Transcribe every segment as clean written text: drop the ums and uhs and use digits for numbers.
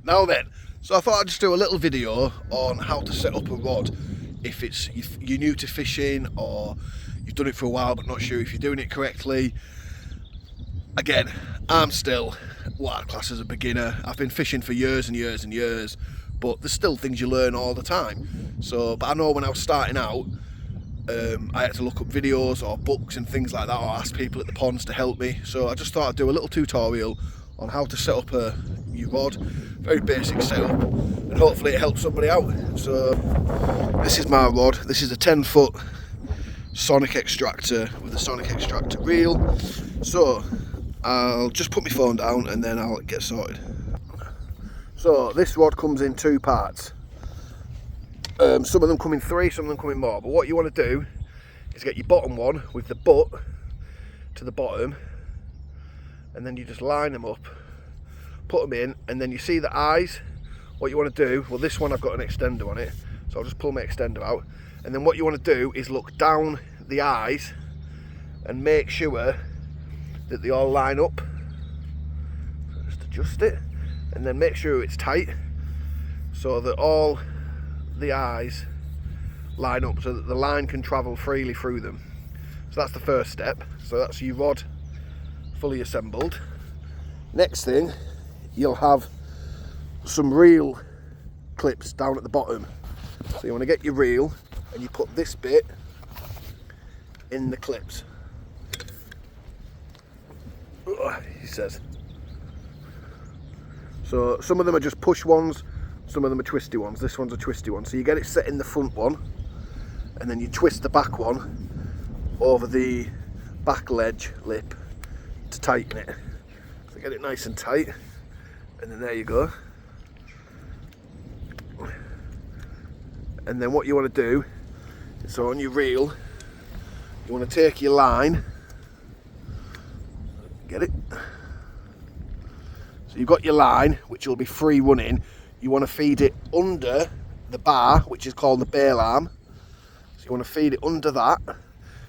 Now then, so I thought I'd just do a little video on how to set up a rod if you're new to fishing, or you've done it for a while but not sure if you're doing it correctly. Again, I'm still what I class as a beginner. I've been fishing for years and years and years, but there's still things you learn all the time. So, but I know when I was starting out, I had to look up videos or books and things like that, or ask people at the ponds to help me. So I just thought I'd do a little tutorial on how to set up a new rod, very basic setup, and hopefully it helps somebody out. So this is my rod. This is a 10-foot sonic extractor with a sonic extractor reel. So I'll just put my phone down and then I'll get sorted. So this rod comes in two parts. Some of them come in three, some of them come in more, but what you want to do is get your bottom one with the butt to the bottom, and then you just line them up, put them in, and then you see the eyes. What you want to do, well, this one I've got an extender on it, so I'll just pull my extender out, and then what you want to do is look down the eyes and make sure that they all line up. So just adjust it and then make sure it's tight so that all the eyes line up, so that the line can travel freely through them. So that's the first step. So that's your rod fully assembled. Next thing, you'll have some reel clips down at the bottom. So you want to get your reel and you put this bit in the clips. He says. So some of them are just push ones, some of them are twisty ones. This one's a twisty one. So you get it set in the front one, and then you twist the back one over the back ledge lip to tighten it. So get it nice and tight, and then there you go. And then what you want to do, so on your reel, you want to take your line, get it? So you've got your line, which will be free running. You want to feed it under the bar, which is called the bail arm. So you want to feed it under that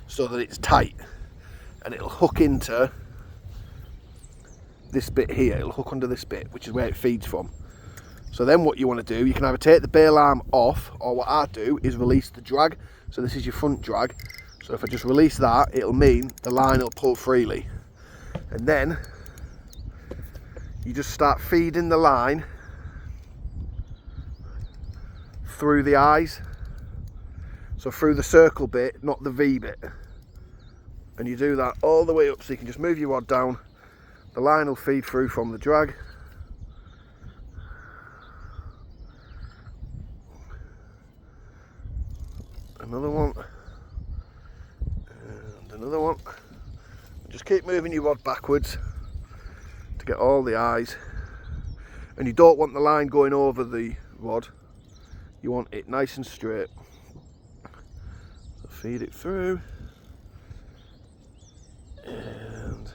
so that it's tight, and it'll hook into this bit here. It'll hook under this bit, which is where it feeds from. So then what you want to do, you can either take the bail arm off, or what I do is release the drag. So this is your front drag. So if I just release that, it'll mean the line will pull freely. And then you just start feeding the line through the eyes. So through the circle bit, not the V bit. And you do that all the way up, so you can just move your rod down. The line will feed through from the drag. Another one. And another one. Just keep moving your rod backwards to get all the eyes. And you don't want the line going over the rod. You want it nice and straight. So feed it through. And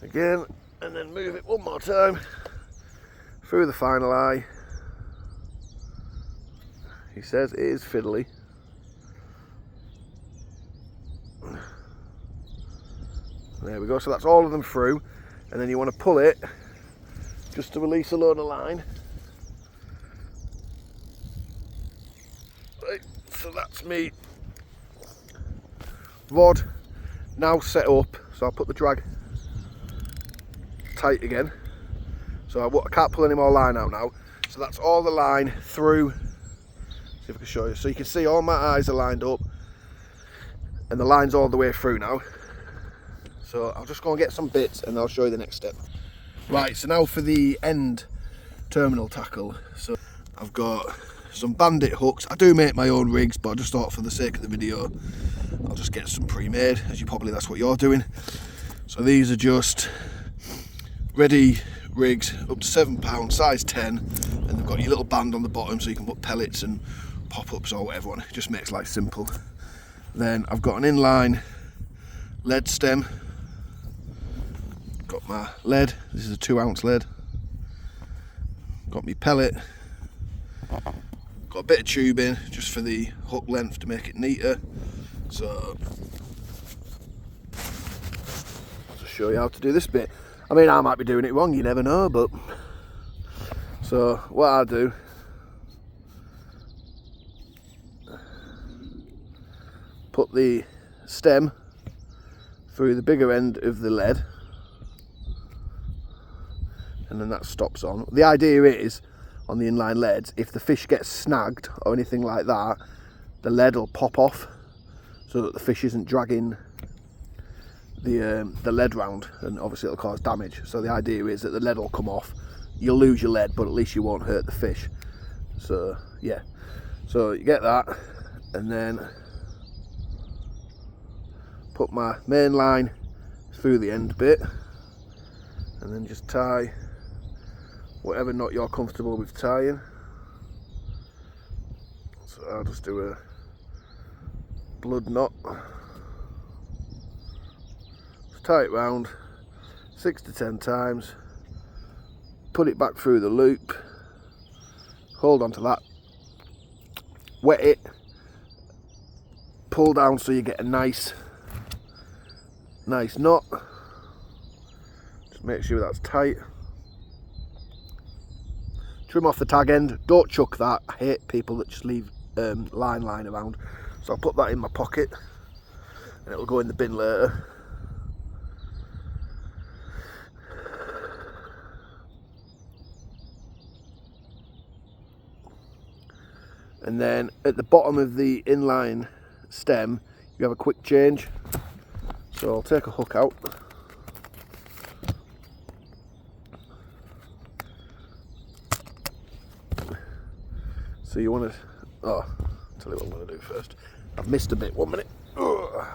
again, and then move it one more time through the final eye. He says it is fiddly. There we go, so that's all of them through, and then you want to pull it just to release a load of line. Right, so that's me rod now set up. So I'll put the drag tight again, so I can't pull any more line out now. So that's all the line through. See if I can show you. So you can see all my eyes are lined up and the line's all the way through now. So I'll just go and get some bits and I'll show you the next step. Right, so now for the end terminal tackle. So I've got some bandit hooks. I do make my own rigs, but I just thought for the sake of the video I'll just get some pre-made, as that's what you're doing. So these are just ready rigs up to £7, size 10, and they've got your little band on the bottom so you can put pellets and pop-ups or whatever on. It just makes life simple. Then I've got an inline lead stem. Got my lead, this is a 2-ounce lead. Got my pellet. Got a bit of tubing just for the hook length to make it neater. So I'll show you how to do this bit. I mean, I might be doing it wrong, you never know, but So what I do, put the stem through the bigger end of the lead, and then that stops on. The idea is, on the inline leads, if the fish gets snagged or anything like that, the lead will pop off so that the fish isn't dragging the lead round, and obviously it'll cause damage. So the idea is that the lead will come off, you'll lose your lead, but at least you won't hurt the fish. So yeah, so you get that, and then put my main line through the end bit, and then just tie whatever knot you're comfortable with tying. So I'll just do a blood knot. Just tie it round 6 to 10 times, put it back through the loop, hold on to that, wet it, pull down so you get a nice knot. Just make sure that's tight. Trim off the tag end, don't chuck that. I hate people that just leave line around. So I'll put that in my pocket and it'll go in the bin later. And then at the bottom of the inline stem, you have a quick change. So I'll take a hook out. So you want to, I'll tell you what I'm going to do first. I've missed a bit, 1 minute. Ugh.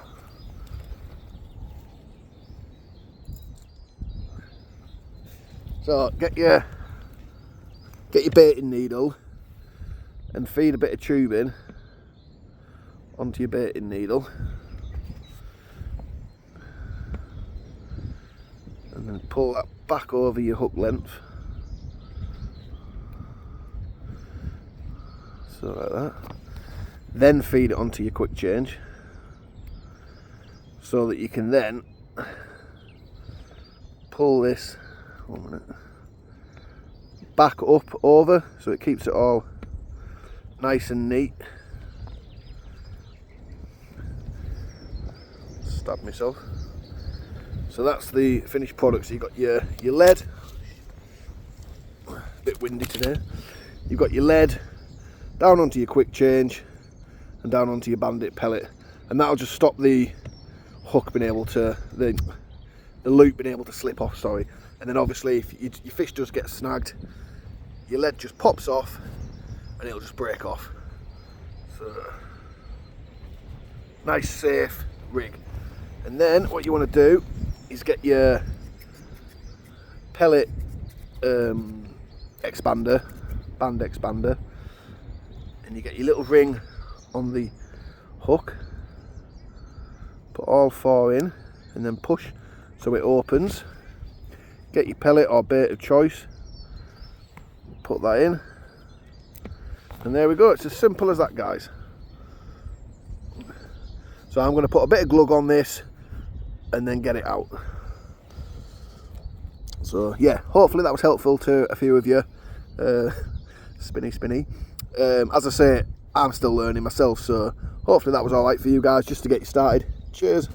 So get your baiting needle and feed a bit of tubing onto your baiting needle, and then pull that back over your hook length, so like that. Then feed it onto your quick change, so that you can then pull this, 1 minute, back up over, so it keeps it all nice and neat. Stab myself. So that's the finished product. So you've got your lead, a bit windy today, you've got your lead down onto your quick change and down onto your bandit pellet, and that'll just stop the hook being able to, the loop being able to slip off, sorry. And then obviously if your fish does get snagged, your lead just pops off and it'll just break off. So nice safe rig. And then what you want to do is get your pellet expander, band expander, and you get your little ring on the hook, put all 4 in and then push so it opens. Get your pellet or bait of choice, put that in, and there we go. It's as simple as that, guys. So I'm going to put a bit of glug on this and then get it out. So yeah, hopefully that was helpful to a few of you. Spinny. As I say, I'm still learning myself, so hopefully that was alright for you guys, just to get you started. Cheers.